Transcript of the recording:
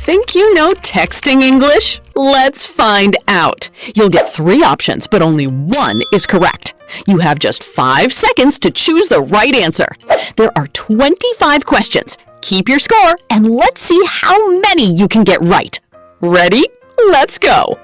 Think you know texting English? Let's find out. You'll get 3 options, but only one is correct. You have just 5 seconds to choose the right answer. There are 25 questions. Keep your score and let's see how many you can get right. Ready? Let's go!